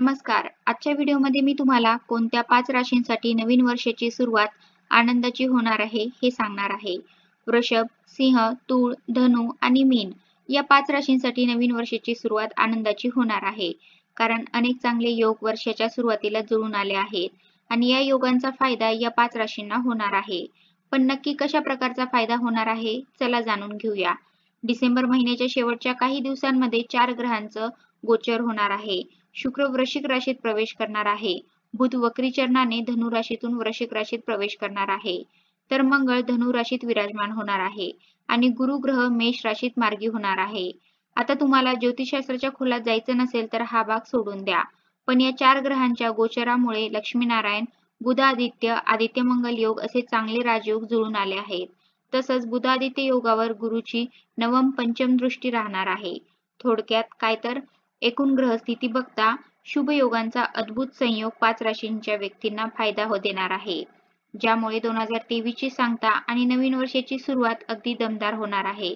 नमस्कार. आजच्या व्हिडिओमध्ये मी तुम्हाला कोणत्या 5 राशींसाठी नवीन वर्षाची सुरुवात आनंदाची होणार आहे हे सांगणार आहे. वृषभ, सिंह, तूळ, धनु आणि मीन या 5 राशींसाठी नवीन वर्षाची सुरुवात आनंदाची होणार आहे. कारण अनेक चांगले योग वर्षाच्या सुरुवातीला जुळून आले आहेत आणि या योगांचा फायदा या 5 राशींना होणार आहे. पण नक्की कशा प्रकारचा फायदा होणार आहे? चला जाणून घेऊया. डिसेंबर महिन्याच्या शेवटच्या काही दिवसांमध्ये 4 ग्रहांचं गोचर होणार आहे. शुक्र वृश्चिक राशीत प्रवेश करणार आहे. बुध वक्री चरणाने धनु राशीतून वृश्चिक राशीत प्रवेश करणार आहे. तर मंगळ धनु राशीत विराजमान होणार आहे आणि गुरु ग्रह मेष राशीत मार्गी होणार आहे. आता तुम्हाला ज्योतिषशास्त्राच्या खोलात जायचं नसेल तर हा भाग सोडून द्या. पण या 4 ग्रहांच्या गोचरामुळे लक्ष्मीनारायण, बुधादित्य, आदित्य मंगल योग असे चांगले राजयोग जुळून आले आहेत. तसंच बुधादित्य योगावर गुरुची नवम पंचम दृष्टी राहणार आहे. थोडक्यात काय तर एकूण ग्रहस्थिती बघता शुभ योगांचा अद्भुत संयोग 5 राशींच्या व्यक्तींना फायदा देणार आहे. ज्यामुळे 2023 ची सांगता आणि नवीन वर्षाची सुरुवात अगदी दमदार होणार आहे.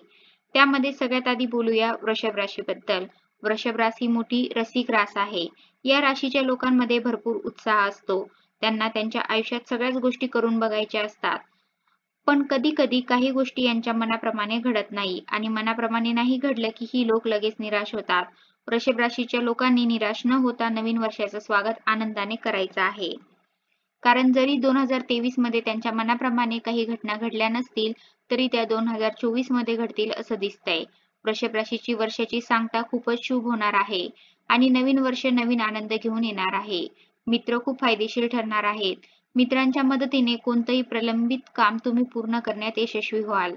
त्यामध्ये सगळ्यात आधी बोलूया वृषभ राशीबद्दल. वृषभ राशी मोठी रसिक रास आहे. या राशीच्या लोकांमध्ये भरपूर उत्साह असतो. त्यांना त्यांच्या आयुष्यात सगळ्याच गोष्टी करून बघायच्या असतात. पण कधी-कधी काही गोष्टी यांच्या मनाप्रमाणे घडत नाही आणि मनाप्रमाणे नाही घडलं की ही लोक लगेच निराश होतात. वृषभ राशीच्या लोकांनी निराश न होता नवीन वर्षाचं स्वागत आनंदाने करायचं आहे. कारण जरी 2023 मध्ये त्यांच्या मनाप्रमाणे काही घटना घडल्या नसतील तरी त्या 2024 मध्ये घडतील असं दिसतंय. वृषभ राशीची वर्षाची सांगता खूपच शुभ होणार आहे आणि नवीन वर्ष नवीन आनंद घेऊन येणार आहे. मित्र खूप फायदेशीर ठरणार आहेत. मित्रांच्या मदतीने कोणतंही प्रलंबित काम तुम्ही पूर्ण करण्यात यशस्वी व्हाल.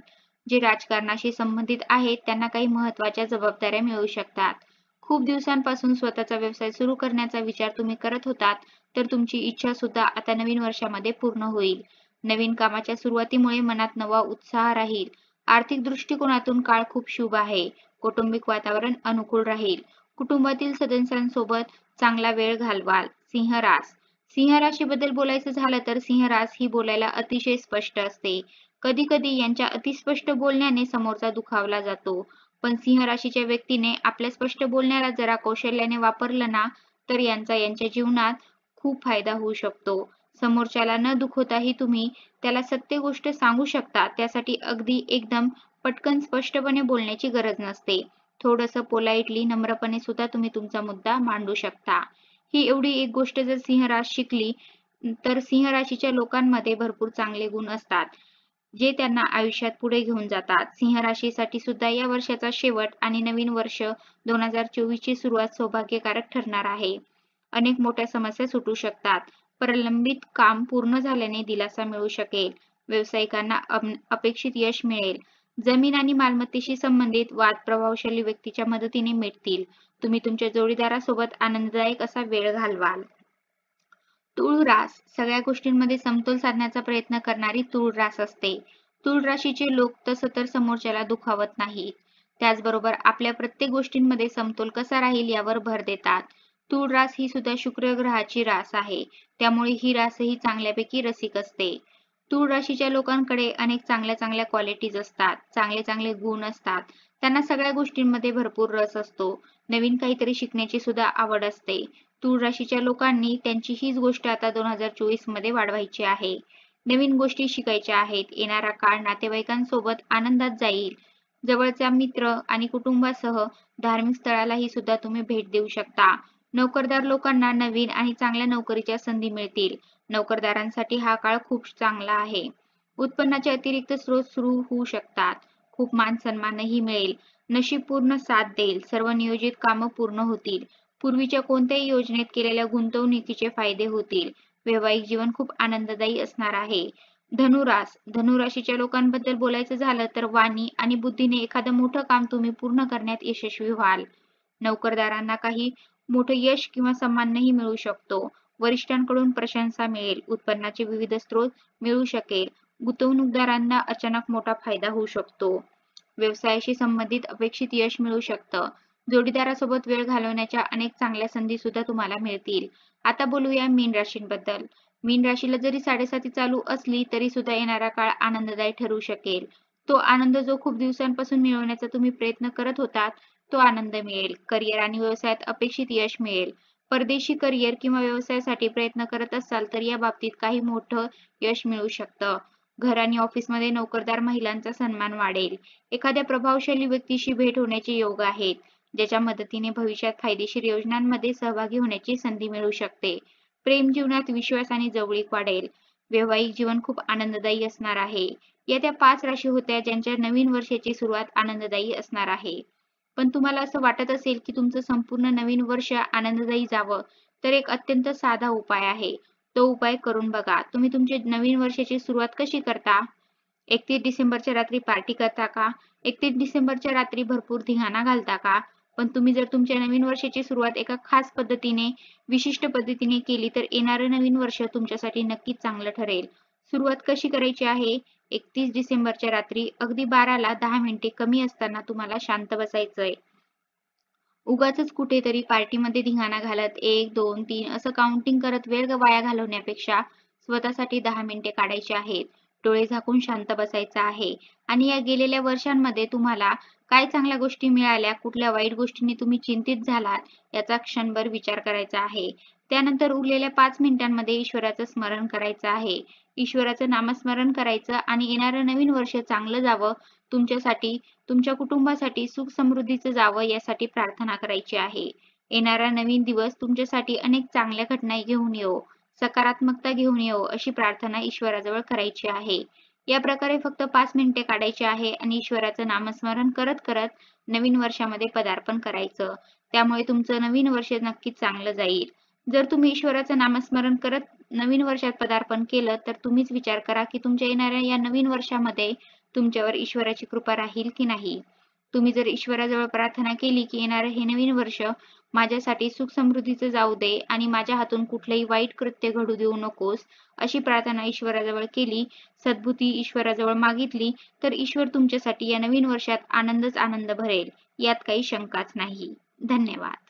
जे राजकारणाशी संबंधित आहेत त्यांना काही महत्त्वाच्या जबाबदाऱ्या मिळू शकतात. खूप दिवसांपासून स्वतःचा व्यवसाय सुरू करण्याचा विचार तुम्ही करत होतात तर तुमची इच्छा सुद्धा आता नवीन वर्षामध्ये पूर्ण होईल. नवीन कामाच्या सुरुवातीमुळे मनात नवा उत्साह राहील. आर्थिक दृष्टिकोनातून काळ खूप शुभ आहे. कौटुंबिक वातावरण अनुकूल राहील. कुटुंबातील सदस्यांसोबत चांगला वेळ घालवाल. सिंह रास. सिंह राशीबद्दल बोलायचं झालं तर सिंह रास ही बोलायला अतिशय स्पष्ट असते. कधी कधी यांच्या अतिस्पष्ट बोलण्याने समोरचा दुखावला जातो. पण सिंह राशीच्या व्यक्तीने आपल्या स्पष्ट बोलण्याला जरा कौशल्याने वापरलं ना तर यांच्या जीवनात खूप फायदा होऊ शकतो. समोरच्याला न दुखवताही तुम्ही त्याला सत्य गोष्ट सांगू शकता. त्यासाठी अगदी एकदम पटकन स्पष्टपणे बोलण्याची गरज नसते. थोडंसं पोलाइटली नम्रपणे सुद्धा तुम्ही तुमचा मुद्दा मांडू शकता. ही एवढी एक गोष्ट जर सिंह रास शिकली तर सिंह राशीच्या लोकांमध्ये भरपूर चांगले गुण असतात. जे त्यांना आयुष्यात पुढे घेऊन जातात. सिंह राशीसाठी सुद्धा या वर्षाचा शेवट आणि नवीन वर्ष 2024 ची सुरुवात सौभाग्यकारक ठरणार आहे. अनेक मोठ्या समस्या सुटू शकतात. प्रलंबित काम पूर्ण झाल्याने दिलासा मिळू शकेल. व्यावसायिकांना अपेक्षित यश मिळेल. जमीन आणि मालमत्तेशी संबंधित वाद प्रभावशाली व्यक्तीच्या मदतीने मिटतील. तुम्ही तुमच्या जोडीदारासोबत आनंददायक असा वेळ घालवाल. तूळ रास. सगळ्या गोष्टींमध्ये समतोल साधण्याचा प्रयत्न करणारी तूळ रास असते. तूळ राशीचे लोक तसं तर समोरच्याला दुखावत नाहीत. त्याचबरोबर आपल्या प्रत्येक गोष्टींमध्ये समतोल कसा राहील यावर भर देतात. तूळ रास ही सुद्धा शुक्र ग्रहाची रास आहे. त्यामुळे ही रासही चांगल्यापैकी रसिक असते. तूळ राशीच्या लोकांकडे अनेक चांगल्या चांगल्या क्वालिटीज असतात. चांगले चांगले गुण असतात. त्यांना सगळ्या गोष्टींमध्ये भरपूर रस असतो. नवीन काहीतरी शिकण्याची सुद्धा आवड असते. तूळ राशीच्या लोकांनी त्यांची हीच गोष्ट आता 2024 मध्ये वाढवायची आहे. नवीन गोष्टी शिकायच्या आहेत. येणारा काळ नातेवाईकांसोबत आनंदात जाईल. जवळच्या मित्र आणि कुटुंबासह धार्मिक स्थळालाही सुद्धा तुम्ही भेट देऊ शकता. नोकरदार लोकांना नवीन आणि चांगल्या नोकरीच्या संधी मिळतील. नोकरदारांसाठी हा काळ खूप चांगला आहे. उत्पन्नाचे अतिरिक्त स्रोत सुरू होऊ शकतात. खूप मान सन्मानही मिळेल. नशीब पूर्ण साथ देईल. सर्व नियोजित कामं पूर्ण होतील. पूर्वीच्या कोणत्याही योजनेत केलेल्या गुंतवणुकीचे फायदे होतील. वैवाहिक जीवन खूप आनंददायी असणार आहे. धनुरास. धनुराशीच्या लोकांबद्दल बोलायचं झालं तर वाणी आणि बुद्धीने एखादं मोठं काम तुम्ही पूर्ण करण्यात यशस्वी व्हाल. नोकरदारांना काही मोठं यश किंवा सन्मानही मिळू शकतो. वरिष्ठांकडून प्रशंसा मिळेल. उत्पन्नाचे विविध स्रोत मिळू शकेल. गुंतवणूकदारांना अचानक मोठा फायदा होऊ शकतो. व्यवसायाशी संबंधित अपेक्षित यश मिळू शकतं. जोडीदारासोबत वेळ घालवण्याच्या अनेक चांगल्या संधी सुद्धा तुम्हाला मिळतील. आता बोलूया मीन राशींबद्दल. मीन राशीला जरी 7.5 चालू असली तरी सुद्धा येणारा काळ आनंददायी ठरू शकेल. तो आनंद जो खूप दिवसांपासून मिळवण्याचा तुम्ही प्रयत्न करत होतात तो आनंद मिळेल. करिअर आणि व्यवसायात अपेक्षित यश मिळेल. परदेशी करिअर किंवा व्यवसायासाठी प्रयत्न करत असाल तर या बाबतीत काही मोठं यश मिळू शकतं. घर आणि ऑफिसमध्ये नोकरदार महिलांचा सन्मान वाढेल. एखाद्या प्रभावशाली व्यक्तीशी भेट होण्याचे योग आहेत, ज्याच्या मदतीने भविष्यात फायदेशीर योजनांमध्ये सहभागी होण्याची संधी मिळू शकते. प्रेम जीवनात विश्वास आणि जवळीक वाढेल. वैवाहिक जीवन खूप आनंददायी असणार आहे. या त्या 5 राशी होत्या ज्यांच्या नवीन वर्षाची सुरुवात आनंददायी असणार आहे. पण तुम्हाला असं वाटत असेल की तुमचं संपूर्ण नवीन वर्ष आनंददायी जावं, तर एक अत्यंत साधा उपाय आहे. तो उपाय करून बघा. तुम्ही तुमच्या नवीन वर्षाची सुरुवात कशी करता? 31 डिसेंबरच्या रात्री पार्टी करता का? 31 डिसेंबरच्या रात्री भरपूर धिंगाणा घालता का? पण तुम्ही जर तुमच्या नवीन वर्षाची सुरुवात एका खास पद्धतीने, विशिष्ट पद्धतीने केली तर येणारं नवीन वर्ष तुमच्यासाठी नक्कीच चांगलं ठरेल. सुरुवात कशी करायची आहे? 31 डिसेंबरच्या रात्री अगदी 12ला 10 मिनिटे कमी असताना तुम्हाला शांत बसायचंय. उगाचच कुठेतरी पार्टीमध्ये धिंगाणा घालत 1, 2, 3 असं काउंटिंग करत वेळ वाया घालवण्यापेक्षा स्वतःसाठी 10 मिनिटे काढायची आहेत. डोळे झाकून शांत बसायचं आहे आणि या गेलेल्या वर्षांमध्ये तुम्हाला काय चांगल्या गोष्टी मिळाल्या, कुठल्या वाईट गोष्टींनी तुम्ही चिंतित झालात, याचा क्षणभर विचार करायचा आहे. त्यानंतर उरलेल्या 5 मिनिटांमध्ये ईश्वराचं स्मरण करायचं आहे. ईश्वराचं नामस्मरण करायचं आणि येणारं नवीन वर्ष चांगलं जावं, तुमच्यासाठी, तुमच्या कुटुंबासाठी सुख समृद्धीचं जावं यासाठी प्रार्थना करायची आहे. येणारा नवीन दिवस तुमच्यासाठी अनेक चांगल्या घटना घेऊन येवो, सकारात्मकता घेऊन येवो अशी प्रार्थना ईश्वराजवळ करायची आहे. या प्रकारे फक्त 5 मिनिटे काढायची आहे आणि ईश्वराचं नामस्मरण करत करत नवीन वर्षामध्ये पदार्पण करायचं. त्यामुळे तुमचं नवीन वर्ष नक्कीच चांगलं जाईल. जर तुम्ही ईश्वराचं नामस्मरण करत नवीन वर्षात पदार्पण केलं तर तुम्हीच विचार करा की तुमच्या येणाऱ्या या नवीन वर्षामध्ये तुमच्यावर ईश्वराची कृपा राहील की नाही. तुम्ही जर ईश्वराजवळ प्रार्थना केली की येणारं हे नवीन वर्ष माझ्यासाठी सुख समृद्धीचं जाऊ दे आणि माझ्या हातून कुठलंही वाईट कृत्य घडू देऊ नकोस, अशी प्रार्थना ईश्वराजवळ केली, सद्बुद्धी ईश्वराजवळ मागितली, तर ईश्वर तुमच्यासाठी या नवीन वर्षात आनंदच आनंद भरेल, यात काही शंकाच नाही. धन्यवाद.